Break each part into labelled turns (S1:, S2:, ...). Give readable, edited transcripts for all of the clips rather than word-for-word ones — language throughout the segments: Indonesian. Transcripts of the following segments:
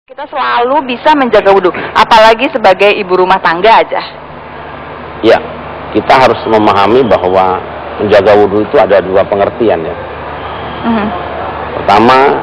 S1: Kita selalu bisa menjaga wudhu, apalagi sebagai ibu rumah tangga aja.
S2: Ya, kita harus memahami bahwa menjaga wudhu itu ada dua pengertian ya. Pertama,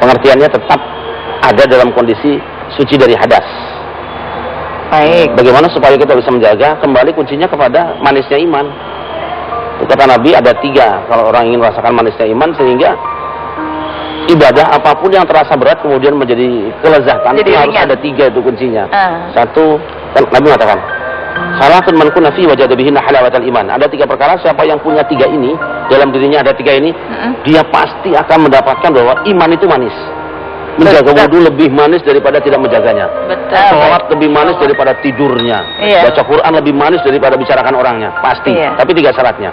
S2: pengertiannya tetap ada dalam kondisi suci dari hadas.
S1: Baik.
S2: Bagaimana supaya kita bisa menjaga? Kembali kuncinya kepada manisnya iman. Kata Nabi ada 3 kalau orang ingin merasakan manisnya iman, sehingga ibadah apapun yang terasa berat kemudian menjadi kelezatan,
S1: jadi
S2: harus
S1: ringan.
S2: ada 3 itu kuncinya. Satu, kan Nabi mengatakan, salatun man kunna fi wajada bihinna halawatal iman. Ada 3 perkara, siapa yang punya 3 ini, dalam dirinya ada 3 ini, dia pasti akan mendapatkan bahwa iman itu manis. Menjaga wudhu lebih manis daripada tidak menjaganya. Sholat lebih manis daripada tidurnya. Baca Quran lebih manis daripada bicarakan orangnya. Pasti. Tapi 3 syaratnya.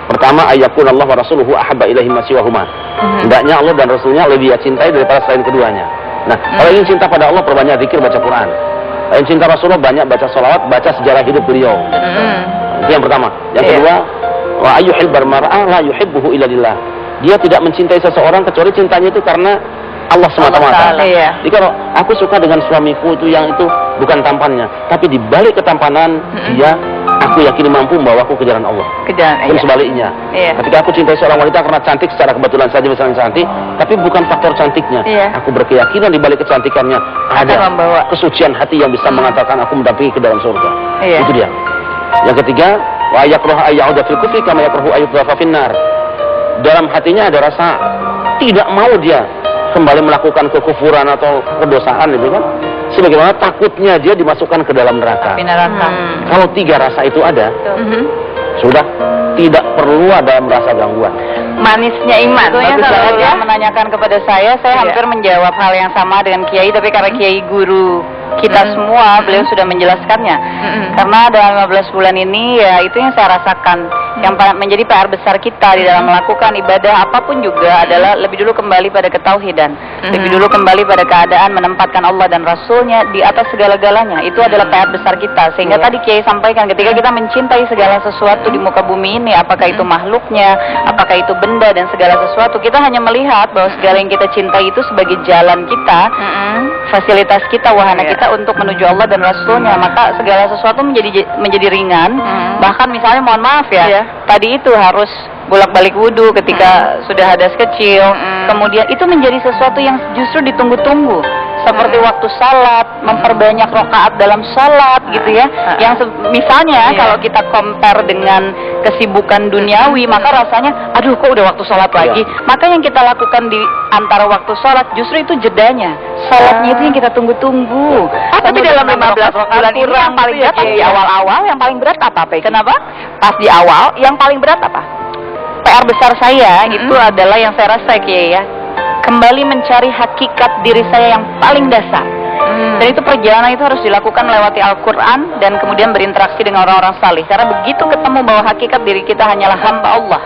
S2: Pertama, ayyakun Allah wa rasuluhu ahabba ilaihi ma siwahuma. Hendaknya Allah dan Rasulnya lebih dia cintai daripada selain keduanya. Nah, kalau ingin cinta pada Allah, perbanyak zikir, baca Quran. Kalau ingin cinta Rasulullah, banyak baca sholawat, baca sejarah hidup beliau. Itu yang pertama. Yang kedua, wa ayyuhibbar mar'a la yuhibbuhu illa lillah. Dia tidak mencintai seseorang kecuali cintanya itu karena Allah semata-mata. Jadi kalau aku suka dengan suamiku itu, yang itu bukan tampannya, tapi di balik ketampanan dia, aku yakin mampu membawaku ke jalan Allah. Dan sebaliknya, ketika aku cintai seorang wanita karena cantik secara kebetulan saja misalnya cantik, tapi bukan faktor cantiknya, aku berkeyakinan di balik kecantikannya ada kesucian hati yang bisa mengantarkan aku mendampingi ke dalam surga. Itu dia. Yang ketiga, wa yakrahu ayyauda fil kufri kama yakrahu ayyudrafa finnar. Dalam hatinya ada rasa tidak mau dia kembali melakukan kekufuran atau kedosaan, itu kan, sebagaimana takutnya dia dimasukkan ke dalam neraka. Kalau 3 rasa itu ada, sudah tidak perlu ada merasa gangguan.
S1: Manisnya iman. Tentunya kalau dia menanyakan kepada saya hampir menjawab hal yang sama dengan Kiai, tapi karena Kiai guru kita semua, beliau sudah menjelaskannya. Karena dalam 15 bulan ini, ya itu yang saya rasakan, yang menjadi PR besar kita di dalam melakukan ibadah apapun juga adalah lebih dulu kembali pada ketauhidan, lebih dulu kembali pada keadaan menempatkan Allah dan Rasulnya di atas segala-galanya. Itu adalah PR besar kita. Sehingga tadi Kiai sampaikan, ketika kita mencintai segala sesuatu di muka bumi ini, apakah itu makhluknya, apakah itu benda dan segala sesuatu, kita hanya melihat bahwa segala yang kita cintai itu sebagai jalan kita, fasilitas kita, wahana kita untuk menuju Allah dan Rasulnya. Maka segala sesuatu menjadi ringan. Bahkan misalnya, mohon maaf ya, tadi itu harus bolak-balik wudhu ketika sudah hadas kecil, kemudian itu menjadi sesuatu yang justru ditunggu-tunggu, seperti waktu salat, memperbanyak rakaat dalam salat gitu ya. Yang misalnya kalau kita compare dengan kesibukan duniawi, maka rasanya aduh kok udah waktu salat lagi. Maka yang kita lakukan di antara waktu salat justru itu jedanya. Salatnya itu yang kita tunggu-tunggu. Tapi dalam 15 bulan ini yang paling berat pas di awal-awal, yang paling berat apa? Kenapa? Pas di awal yang paling berat apa? PR besar saya itu adalah yang saya rasa ya, kembali mencari hakikat diri saya yang paling dasar. Dan itu perjalanan itu harus dilakukan melewati Al-Quran dan kemudian berinteraksi dengan orang-orang salih. Karena begitu ketemu bahwa hakikat diri kita hanyalah hamba Allah,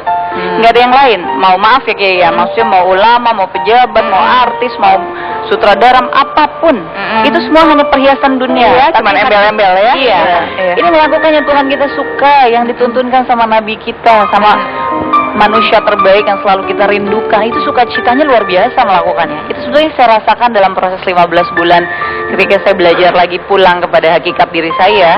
S1: nggak ada yang lain. Mau maaf ya Kiai ya, maksudnya mau ulama, mau pejabat, mau artis, mau sutradara, apapun, itu semua hanya perhiasan dunia. Cuma embel-embel ya. Ini melakukan yang Tuhan kita suka, yang dituntunkan sama Nabi kita, sama manusia terbaik yang selalu kita rindukan. Itu sukacitanya luar biasa melakukannya. Itu sebenarnya saya rasakan dalam proses 15 bulan ketika saya belajar lagi pulang kepada hakikat diri saya.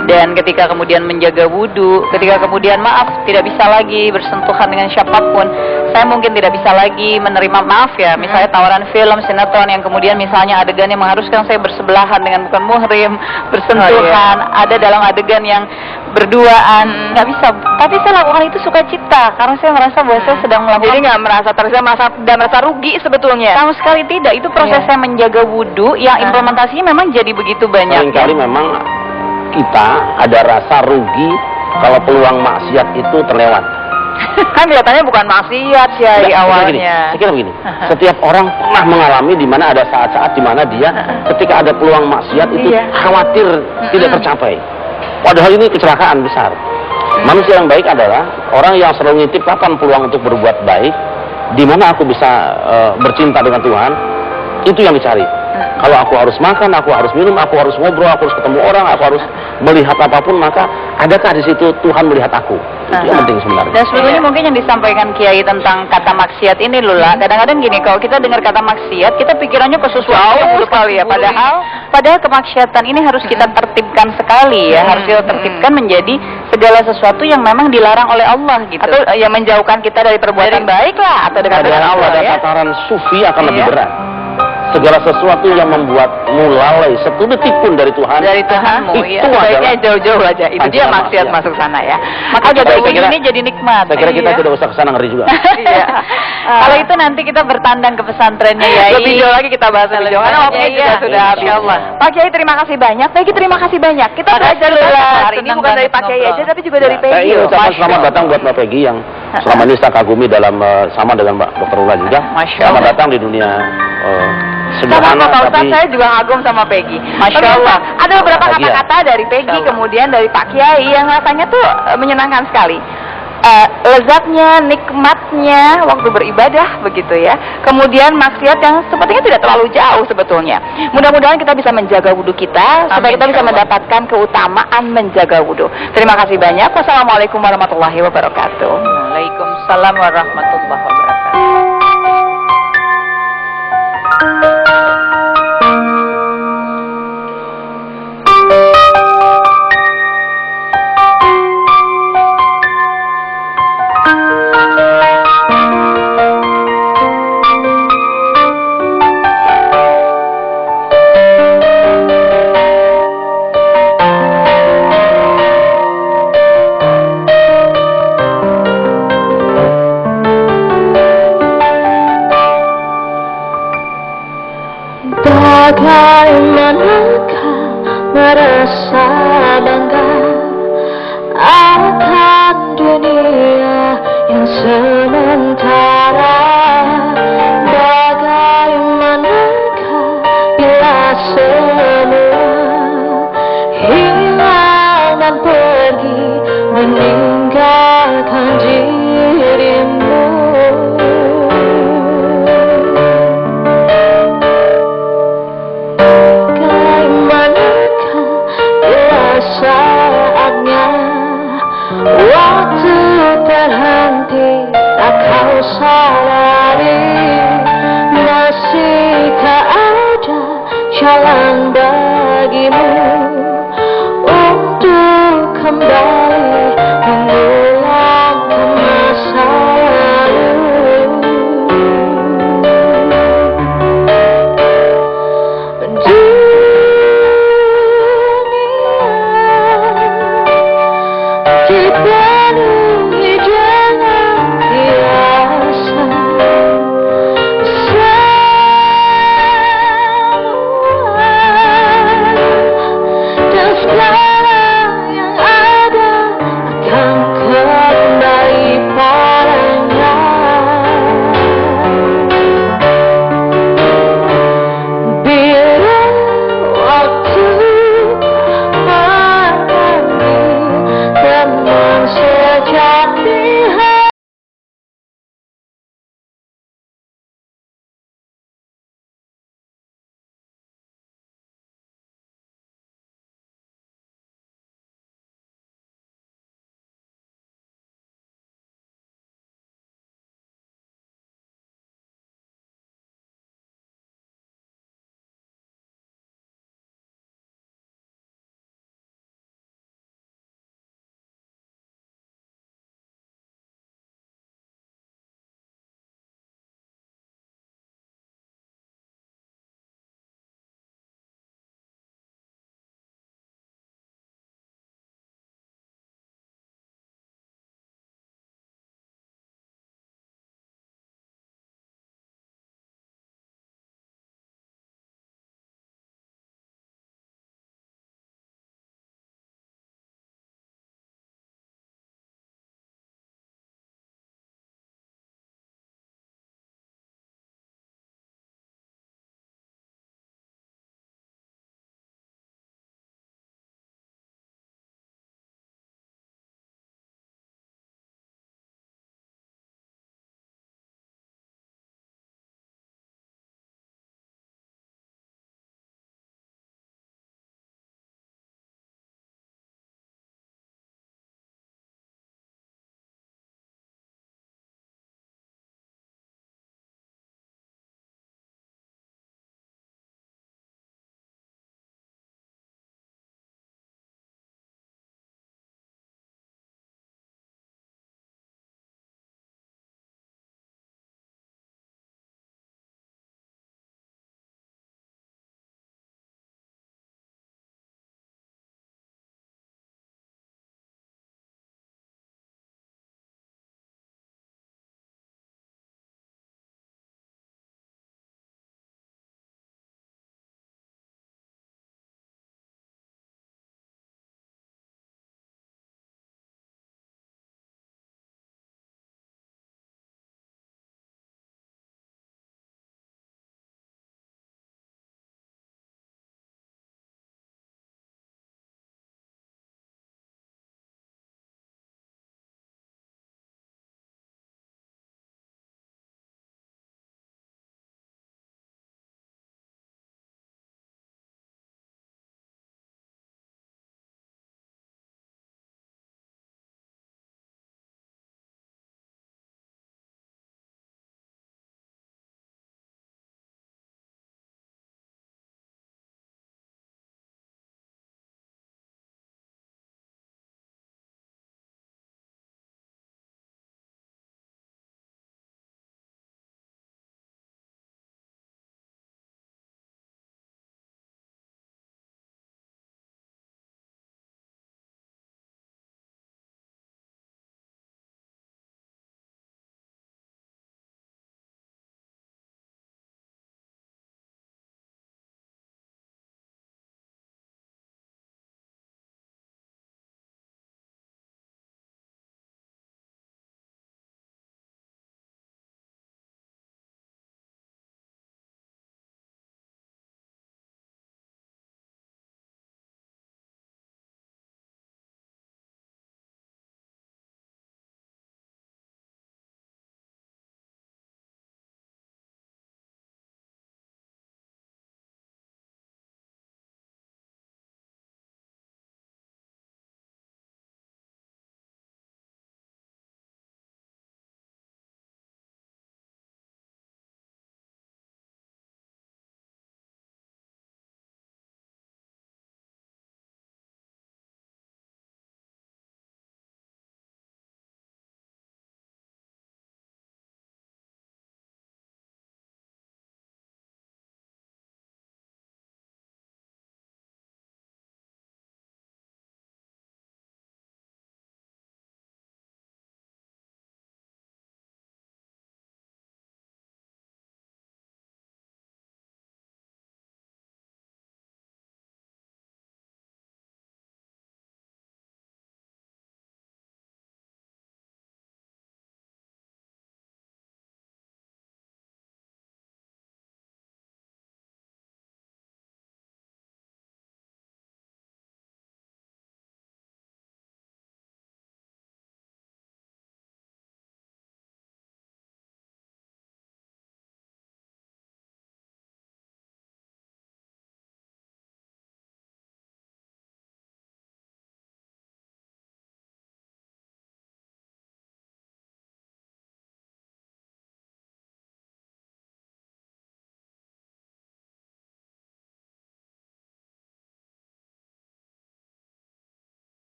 S1: Dan ketika kemudian menjaga wudhu, ketika kemudian maaf tidak bisa lagi bersentuhan dengan siapapun, saya mungkin tidak bisa lagi menerima maaf ya, misalnya tawaran film, sinetron yang kemudian misalnya adegan yang mengharuskan saya bersebelahan dengan bukan muhrim, bersentuhan, ada dalam adegan yang berduaan, nggak bisa. Tapi saya lakukan itu sukacita karena saya merasa bahwa saya sedang melakukan. Jadi nggak merasa merasa rugi sebetulnya. Sama sekali tidak. Itu proses saya menjaga wudhu yang implementasinya memang jadi begitu banyak.
S2: Seringkali memang kita ada rasa rugi kalau peluang maksiat itu terlewat.
S1: Kan kelihatannya bukan maksiat ya di awalnya.
S2: Saya kira begini, setiap orang pernah mengalami di mana ada saat-saat di mana dia ketika ada peluang maksiat itu khawatir tidak tercapai. Padahal ini kecelakaan besar. Manusia yang baik adalah orang yang selalu ngintip kapan peluang untuk berbuat baik, di mana aku bisa bercinta dengan Tuhan, itu yang dicari. Kalau aku harus makan, aku harus minum, aku harus ngobrol, aku harus ketemu orang, aku harus melihat apapun, maka adakah di situ Tuhan melihat aku? Itu yang penting sebenarnya.
S1: Dan sebetulnya mungkin yang disampaikan Kiai tentang kata maksiat ini loh lah. Kadang-kadang gini, kalau kita dengar kata maksiat, kita pikirannya ke sesuatu yang sekali ya. Padahal kemaksiatan ini harus kita tertibkan sekali ya. Harus kita tertibkan menjadi segala sesuatu yang memang dilarang oleh Allah gitu. Atau yang menjauhkan kita dari perbuatan baik lah, atau dekat dengan Allah
S2: ya. Pada tataran sufi akan lebih berat. Segala sesuatu yang membuatmu lalai satu detik pun dari Tuhan,
S1: Tuhanmu, itu sebaiknya jauh-jauh aja. Itu dia maksiat masuk sana ya. Maka jaga ini jadi nikmat.
S2: Saya kira kita tidak usah kesana, ngeri juga.
S1: Kalau itu nanti kita bertandang ke pesantrennya ya.
S3: Lebih jauh lagi kita bahas lebih jauh. Karena waktunya juga sudah habis. Pak Kiai terima kasih banyak. Peggy terima kasih banyak. Kita belajar hari ini bukan dari Pak Kiai aja tapi juga dari Peggy.
S2: Saya ucapkan selamat datang buat Mbak Peggy yang selama ini saya kagumi dalam sama dengan Mbak Dr. Ula juga. Selamat datang di dunia
S3: sederhana, Pak Ustaz, saya juga ngagum sama Peggy. Masya Allah. Ada beberapa kata-kata dari Peggy, kemudian dari Pak Kiai yang rasanya tuh menyenangkan sekali. Lezatnya, nikmatnya waktu beribadah begitu ya. Kemudian maksiat yang sepertinya tidak terlalu jauh sebetulnya. Mudah-mudahan kita bisa menjaga wudhu kita supaya kita bisa mendapatkan keutamaan menjaga wudhu. Terima kasih banyak. Wassalamualaikum warahmatullahi wabarakatuh.
S1: Waalaikumsalam warahmatullahi wabarakatuh.
S4: Bagaimanakah merasa bangga akan dunia yang sementara? Bagaimanakah bila semua